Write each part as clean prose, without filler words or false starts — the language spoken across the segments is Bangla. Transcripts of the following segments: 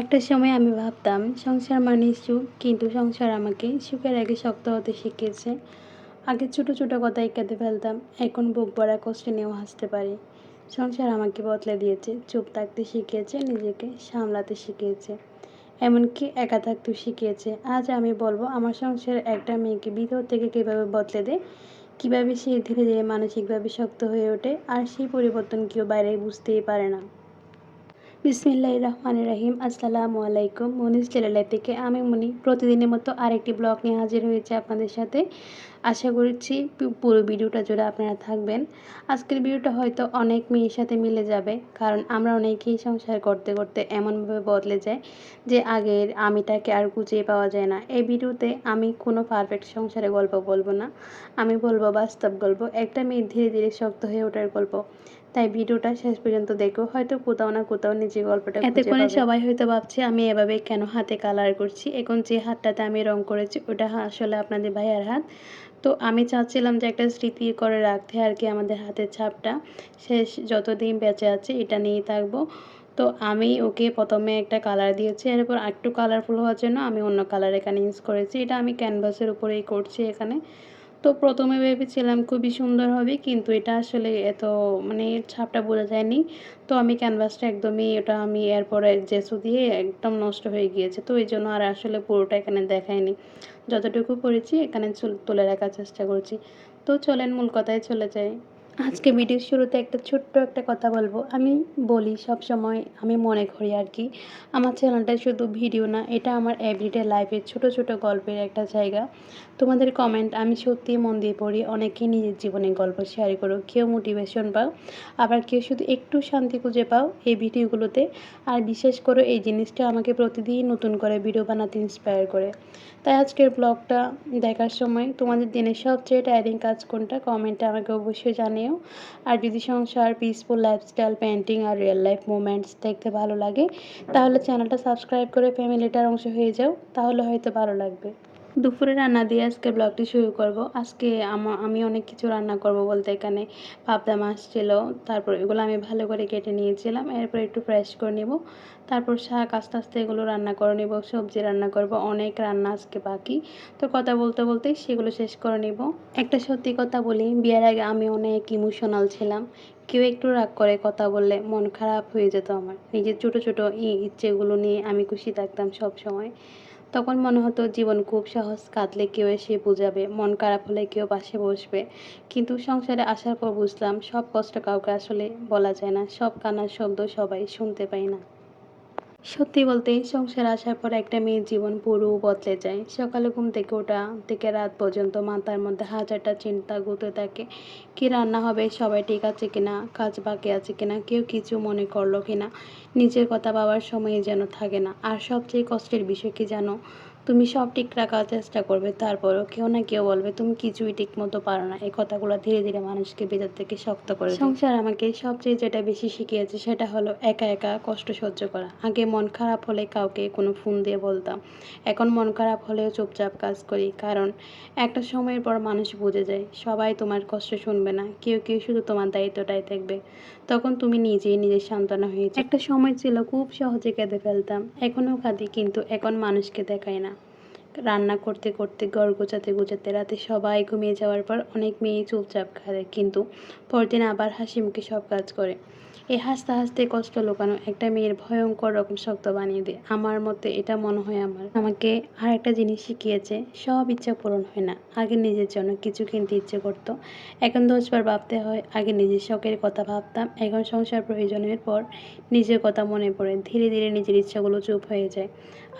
একটা সময় আমি ভাবতাম সংসার মানেই সুখ, কিন্তু সংসার আমাকে সুখের আগে শক্ত হতে শিখিয়েছে। আগে ছোট ছোট কথায় কেঁদে ফেলতাম, এখন বুক ভরা কষ্ট নিয়েও হাসতে পারি। সংসার আমাকে বদলে দিয়েছে, চুপ থাকতে শিখিয়েছে, নিজেকে সামলাতে শিখিয়েছে, এমনকি একা থাকতেও শিখিয়েছে। আজ আমি বলবো আমার সংসার একটা মেয়েকে ভিতর থেকে কীভাবে বদলে দেয়, কীভাবে সে ধীরে ধীরে মানসিকভাবে শক্ত হয়ে ওঠে, আর সেই পরিবর্তন কেউ বাইরে বুঝতেই পারে না। বিসমিল্লাহির রহমানির রহিম। আসসালামু আলাইকুম। মনিজ চ্যানেল থেকে আমি মনি প্রতিদিনের মতো আরেকটি ব্লগ নিয়ে হাজির হয়েছে আপনাদের সাথে। আশা করছি পুরো ভিডিওটা জুড়ে আপনারা থাকবেন। আজকের ভিডিওটা হয়তো অনেক মেয়ের সাথে মিলে যাবে, কারণ আমরা অনেকেই সংসার করতে করতে এমনভাবে বদলে যাই যে আগের আমিটাকে আর খুঁজে পাওয়া যায় না। এই ভিডিওতে আমি কোনো পারফেক্ট সংসারের গল্প বলবো না, আমি বলবো বাস্তব গল্প, একটা মেয়ে ধীরে ধীরে শক্ত হয়ে ওঠার গল্প। তাই ভিডিওটা শেষ পর্যন্ত দেখো, হয়তো কোথাও না কোথাও নিজের গল্পটা খুঁজে পাবে। সবাই হয়তো ভাবছে আমি এভাবে কেন হাতে কালার করছি। এখন যে হাতটাতে আমি রং করেছি ওটা আসলে আপনাদের ভাইয়ার হাত। তো আমি চাচ্ছিলাম যে একটা স্মৃতি করে রাখতে আর কি, আমাদের হাতের ছাপটা শেষ যতদিন বেঁচে আছে এটা নিয়েই থাকবো। তো আমি ওকে প্রথমে একটা কালার দিয়েছি, এরপর একটু কালারফুল হওয়ার জন্য আমি অন্য কালার এখানে ইউজ করেছি। এটা আমি ক্যানভাসের উপরেই করছি এখানে। তো প্রথমে ভেবেছিলাম খুবই সুন্দর হবে, কিন্তু এটা আসলে এত মানে ছাপটা বোঝা যায়নি। তো আমি ক্যানভাসটা একদমই ওটা আমি এরপরে জেসু দিয়ে একদম নষ্ট হয়ে গিয়েছে, তো এই জন্য আর আসলে পুরোটা এখানে দেখায়নি। যতটুকু করেছি এখানে তুলে রাখার চেষ্টা করছি। তো চলেন মূল কথায় চলে যাই। আজকে ভিডিওর শুরুতে একটা ছোট্ট একটা কথা বলবো। আমি বলি সব সময়, আমি মনে করি আর কি, আমার চ্যানেলটা শুধু ভিডিও না, এটা আমার এভরিডে লাইফের ছোট ছোট গল্পের একটা জায়গা। তোমাদের কমেন্ট আমি সত্যিই মন দিয়ে পড়ি। অনেকেই নিজের জীবনের গল্প শেয়ার করো, কেউ মোটিভেশন পাও, আবার কেউ শুধু একটু শান্তি খুঁজে পাও এই ভিডিওগুলোতে। আর বিশেষ করে এই জিনিসটা আমাকে প্রতিদিন নতুন করে ভিডিও বানাতে ইন্সপায়ার করে। তাই আজকের ব্লগটা দেখার সময় তোমাদের দিনের সবচেয়ে টায়ারিং কাজ কোনটা কমেন্টে আমাকে অবশ্যই জানিও। আর যদি সংসার, পিসফুল লাইফস্টাইল, পেন্টিং আর রিয়েল লাইফ মোমেন্টস দেখতে ভালো লাগে, তাহলে চ্যানেলটা সাবস্ক্রাইব করে ফ্যামিলিটার অংশ হয়ে যাও, তাহলে হয়তো ভালো লাগবে। দুপুরে রান্না দিয়ে আজকে ব্লগটি শুরু করব। আজকে আমি অনেক কিছু রান্না করব বলতে এখানে পাবদা মাছ ছিল, তারপর এগুলো আমি ভালো করে কেটে নিয়েছিলাম, এরপর একটু ফ্রেশ করে নেব, তারপর শাক আস্তে আস্তে এগুলো রান্না করে নেব, সবজি রান্না করব, অনেক রান্না আজকে বাকি। তো কথা বলতে বলতেই সেগুলো শেষ করে নেব। একটা সত্যি কথা বলি, বিয়ের আগে আমি অনেক ইমোশনাল ছিলাম। কেউ একটু রাগ করে কথা বললে মন খারাপ হয়ে যেত আমার। নিজের ছোট ছোট ইচ্ছেগুলো নিয়ে আমি খুশি থাকতাম সব সময়। তখন মনে হতো জীবন খুব সহজ, কাঁদলে কেউ এসে বোঝাবে, মন খারাপ হলে কেউ পাশে বসবে। কিন্তু সংসারে আসার পর বুঝলাম সব কষ্ট কাউকে আসলে বলা যায় না, সব কান্নার শব্দ সবাই শুনতে পায় না। সত্যি বলতে সংসারে আসার পর একটা মেয়ের জীবন পুরো বদলে যায়। সকালে ঘুম থেকে ওঠা থেকে রাত পর্যন্ত মাথার মধ্যে হাজারটা চিন্তা ঘুরতে থাকে। কী রান্না হবে, সবাই ঠিক আছে কিনা, কাজ বাকি আছে কিনা, কেউ কিছু মনে করলো কিনা, নিজের কথা ভাবার সময় যেন থাকে না। আর সবচেয়ে কষ্টের বিষয় কি জানো, তুমি সব ঠিক রাখার চেষ্টা করবে, তারপরও কেউ না কেউ বলবে তুমি কিছুই ঠিক মতো পারো না। এই কথাগুলো ধীরে ধীরে মানুষকে ভিতর থেকে শক্ত করে দেয়। সংসার আমাকে সবচেয়ে যেটা বেশি শিখিয়েছে সেটা হলো একা একা কষ্ট সহ্য করা। আগে মন খারাপ হলে কাউকে কোনো ফোন দিয়ে বলতাম, এখন মন খারাপ হলেও চুপচাপ কাজ করি, কারণ একটা সময়ের পর মানুষ বুঝে যায় সবাই তোমার কষ্ট শুনবে না, কেউ কেউ শুধু তোমার দায়িত্বটাই দেখবে। তখন তুমি নিজেই নিজের সান্ত্বনা হয়ে যাও। একটা সময় ছিল খুব সহজে কেঁদে ফেলতাম, এখনও কাঁদি, কিন্তু এখন মানুষকে দেখাই না। রান্না করতে করতে, ঘর গোছাতে গোছাতে, রাতে সবাই ঘুমিয়ে যাওয়ার পর অনেক মেয়েই চুপচাপ খায়, কিন্তু পরদিন আবার হাসি মুখে সব কাজ করে। এই হাসতে হাসতে কষ্ট লুকানো একটা মেয়ের ভয়ঙ্কর রকম শক্ত বানিয়ে দেয়। আমার মতে এটা মনে হয় আমাকে আর একটা জিনিস শিখিয়েছে, সব ইচ্ছা পূরণ হয় না। আগে নিজের জন্য কিছু কিনতে ইচ্ছে করতো, এখন 10বার ভাবতে হয়। আগে নিজের শখের কথা ভাবতাম, এখন সংসার প্রয়োজনের পর নিজের কথা মনে পড়ে। ধীরে ধীরে নিজের ইচ্ছাগুলো চুপ হয়ে যায়,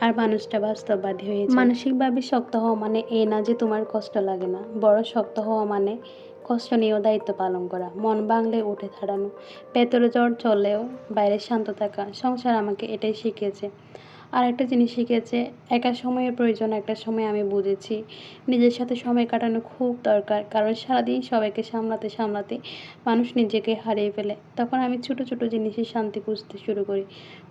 আর মানুষটা বাস্তববাদী হয়ে যায়। মানসিকভাবে শক্ত হওয়া মানে এই না যে তোমার কষ্ট লাগে না, বড় শক্ত হওয়া মানে কষ্ট নিয়েও দায়িত্ব পালন করা, মন ভাঙলে উঠে দাঁড়ানো, ভেতরে জ্বর চললেও বাইরে শান্ত থাকা। সংসার আমাকে এটাই শিখিয়েছে। আর একটা জিনিস শিখেছে, একা সময়ের প্রয়োজন। একটা সময় আমি বুঝেছি নিজের সাথে সময় কাটানো খুব দরকার, কারণ সারাদিন সবাইকে সামলাতে সামলাতে মানুষ নিজেকে হারিয়ে ফেলে। তখন আমি ছোট ছোট জিনিসের শান্তি খুঁজতে শুরু করি,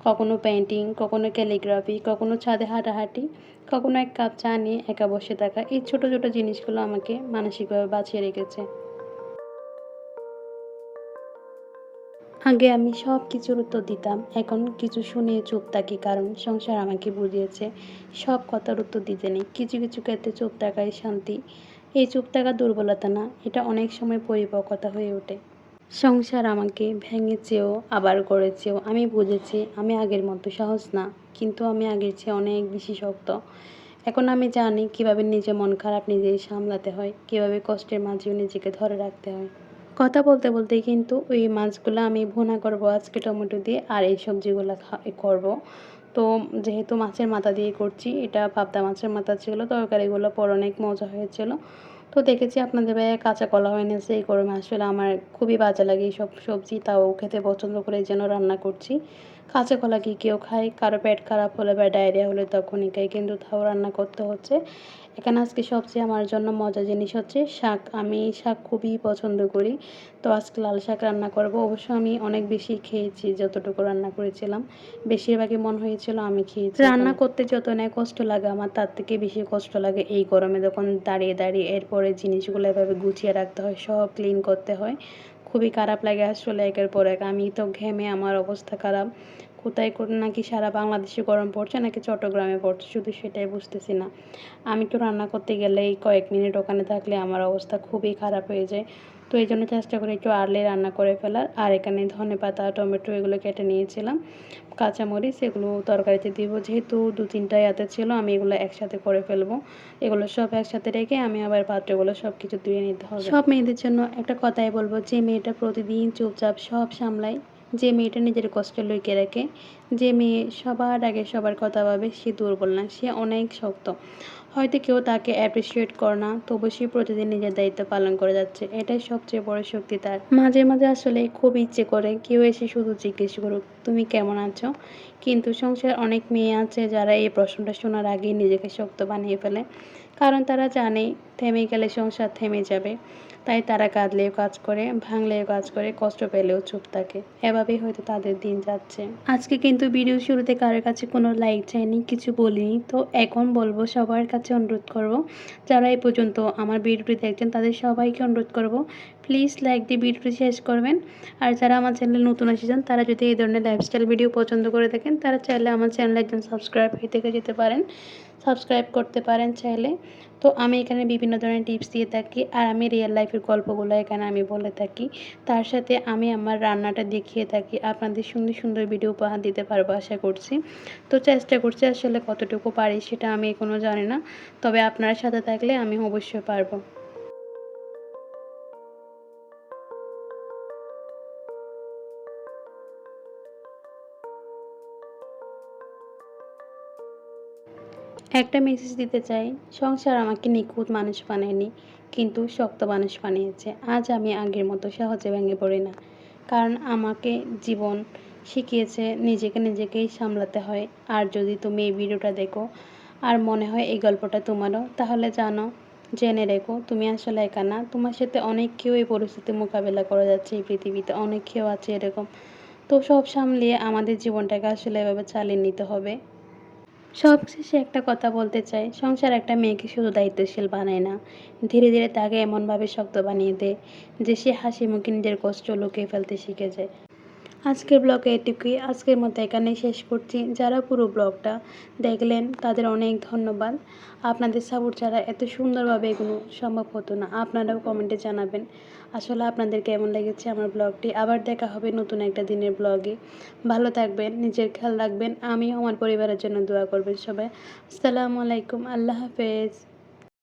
কখনো পেন্টিং, কখনো ক্যালিগ্রাফি, কখনো ছাদে হাঁটাহাঁটি, কখনো এক কাপ চা নিয়ে একা বসে থাকা। এই ছোট ছোট জিনিসগুলো আমাকে মানসিকভাবে বাঁচিয়ে রেখেছে। আগে আমি সব কিছুর উত্তর দিতাম, এখন কিছু শুনে চুপ থাকি, কারণ সংসার আমাকে বুঝিয়েছে সব কথার উত্তর দিতে নেই। কিছু কিছু ক্ষেত্রে চুপ থাকাই শান্তি। এই চুপ থাকা দুর্বলতা না, এটা অনেক সময় পরিপক্কতা হয়ে ওঠে। সংসার আমাকে ভেঙেছেও আবার গড়েছেও। আমি বুঝেছি আমি আগের মতো সহজ না, কিন্তু আমি আগের চেয়ে অনেক বেশি শক্ত। এখন আমি জানি কিভাবে নিজের মন খারাপ নিজেই সামলাতে হয়, কিভাবে কষ্টের মাঝেও নিজেকে ধরে রাখতে হয়। কথা বলতে বলতেই কিন্তু ওই মাছগুলো আমি ভুনা করব আজকে টমেটো দিয়ে, আর এই সবজিগুলো করব। তো যেহেতু মাছের মাথা দিয়ে করছি, এটা পাবদা মাছের মাথা ছিল, তরকারিগুলো পর অনেক মজা হয়েছিল। তো দেখেছি আপনাদের ভাইয়া কাঁচা কলা এনেছে এই গরমে, আসলে আমার খুবই বাজে লাগে এইসব সবজি, তাও খেতে পছন্দ করে যেন রান্না করছি। কাঁচা কলা কি কেউ খায়? কারো পেট খারাপ হলে বা ডায়রিয়া হলে তখনই খাই, কিন্তু তাও রান্না করতে হচ্ছে। এখানে আজকে সবচেয়ে আমার জন্য মজার জিনিস হচ্ছে শাক। আমি শাক খুবই পছন্দ করি। তো আজকে লাল শাক রান্না করব। অবশ্য আমি অনেক বেশি খেয়েছি, যতটুকু রান্না করেছিলাম বেশিরভাগই মন হয়েছিল আমি খেয়েছি। রান্না করতে যত না কষ্ট লাগে আমার, তার থেকে বেশি কষ্ট লাগে এই গরমে, যখন দাঁড়িয়ে দাঁড়িয়ে এরপরে জিনিসগুলো এভাবে গুছিয়ে রাখতে হয়, সব ক্লিন করতে হয়। খুবই খারাপ লাগে আসলে একের পর এক। আমি তো ঘেমে আমার অবস্থা খারাপ। কোথায় নাকি সারা বাংলাদেশে গরম পড়ছে, নাকি চট্টগ্রামে পড়ছে, শুধু সেটাই বুঝতেছি না। আমি তো রান্না করতে গেলেই কয়েক মিনিট ওখানে থাকলে আমার অবস্থা খুবই খারাপ হয়ে যায়। তো এই জন্য চেষ্টা করি একটু আর্লি রান্না করে ফেলার। আর এখানে ধনেপাতা, টমেটো এগুলো কেটে নিয়েছিলাম, কাঁচামরিচ এগুলো তরকারিতে দিব। যেহেতু 2-3টা ইয়াতে ছিল, আমি এগুলো একসাথে করে ফেলবো। এগুলো সব একসাথে রেখে আমি আবার পাত্রগুলো সব কিছু ধুয়ে নিতে হবে। সব মেয়েদের জন্য একটা কথাই বলবো, যে মেয়েটা প্রতিদিন চুপচাপ সব সামলায়, যে মেয়েটা নিজের কষ্ট লুকিয়ে রাখে, যে মেয়ে সবার আগে সবার কথা ভাবে, সে দুর্বল না, সে অনেক শক্ত। হয়তো কেউ তাকে অ্যাপ্রিসিয়েট করে না, তবু সে প্রতিদিন নিজের দায়িত্ব পালন করে যাচ্ছে, এটাই সবচেয়ে বড় শক্তি তার। মাঝে মাঝে আসলে খুব ইচ্ছে করে কেউ এসে শুধু জিজ্ঞেস করুক তুমি কেমন আছো, কিন্তু সংসারে অনেক মেয়ে আছে যারা এই প্রশ্নটা শোনার আগেই নিজেকে শক্ত বানিয়ে ফেলে, কারণ তারা জানে থেমে গেলে সংসার থেমে যাবে। তাই তারা কাঁদলেও কাজ করে, ভাঙলেও কাজ করে, কষ্ট পেলেও চুপ থাকে। এভাবেই হয়তো তাদের দিন যাচ্ছে। আজকে কিন্তু ভিডিও শুরুতে কারোর কাছে কোনো লাইক চাইনি, কিছু বলিনি। তো এখন বলবো, সবার কাছে অনুরোধ করব, যারা এই পর্যন্ত আমার ভিডিওটি দেখছেন তাদের সবাইকে অনুরোধ করব, প্লিজ লাইক দিয়ে ভিডিওটি শেষ করবেন। আর যারা আমার চ্যানেলে নতুন এসেছেন, তারা যদি এই ধরনের লাইফস্টাইল ভিডিও পছন্দ করে থাকেন, তারা চাইলে আমার চ্যানেলে একজন সাবস্ক্রাইব হয়ে থেকে যেতে পারেন, সাবস্ক্রাইব করতে পারেন চাইলে। তো আমি এখানে বিভিন্ন ধরনের টিপস দিয়ে থাকি, আর আমি রিয়েল লাইফের গল্পগুলো এখানে আমি বলে থাকি। তার সাথে আমি আমার রান্নাটা দেখিয়ে থাকি, আপনাদের সুন্দর সুন্দর ভিডিও উপহার দিতে পারবো আশা করছি। তো চেষ্টা করছি, আসলে কতটুকু পারি সেটা আমি এখনও জানি না, তবে আপনার সাথে থাকলে আমি অবশ্যই পারবো। একটা মেসেজ দিতে চাই, সংসার আমাকে নিখুঁত মানুষ বানায়নি, কিন্তু শক্ত মানুষ বানিয়েছে। আজ আমি আগের মতো সহজে ভেঙে পড়ি না, কারণ আমাকে জীবন শিখিয়েছে নিজেকে নিজেকেই সামলাতে হয়। আর যদি তুমি এই ভিডিওটা দেখো আর মনে হয় এই গল্পটা তোমারও, তাহলে জেনে রেখো তুমি আসলে একা না, তোমার সাথে অনেক কেউ এই পরিস্থিতি মোকাবেলা করে যাচ্ছে এই পৃথিবীতে, অনেক কেউ আছে এরকম। তো সব সামলিয়ে আমাদের জীবনটাকে আসলে এভাবে চালিয়ে নিতে হবে। সবশেষে একটা কথা বলতে চাই, সংসার একটা মেয়েকে শুধু দায়িত্বশীল বানায় না, ধীরে ধীরে তাকে এমনভাবে শক্ত বানিয়ে দেয় যে সে হাসি মুখে নিজের কষ্ট লুকিয়ে ফেলতে শিখে যায়। আজকের ব্লগে এটুকুই, আজকের মতো এখানেই শেষ করছি। যারা পুরো ব্লগটা দেখলেন তাদের অনেক ধন্যবাদ। আপনাদের সাপোর্ট ছাড়া এত সুন্দরভাবে এগুলো সম্ভব হতো না। আপনারাও কমেন্টে জানাবেন আসলে আপনাদের কেমন লেগেছে আমার ব্লগটি। আবার দেখা হবে নতুন একটা দিনের ব্লগে। ভালো থাকবেন, নিজের খেয়াল রাখবেন, আমিও আমার পরিবারের জন্য দোয়া করবেন সবাই। আসসালামু আলাইকুম, আল্লাহ হাফেজ।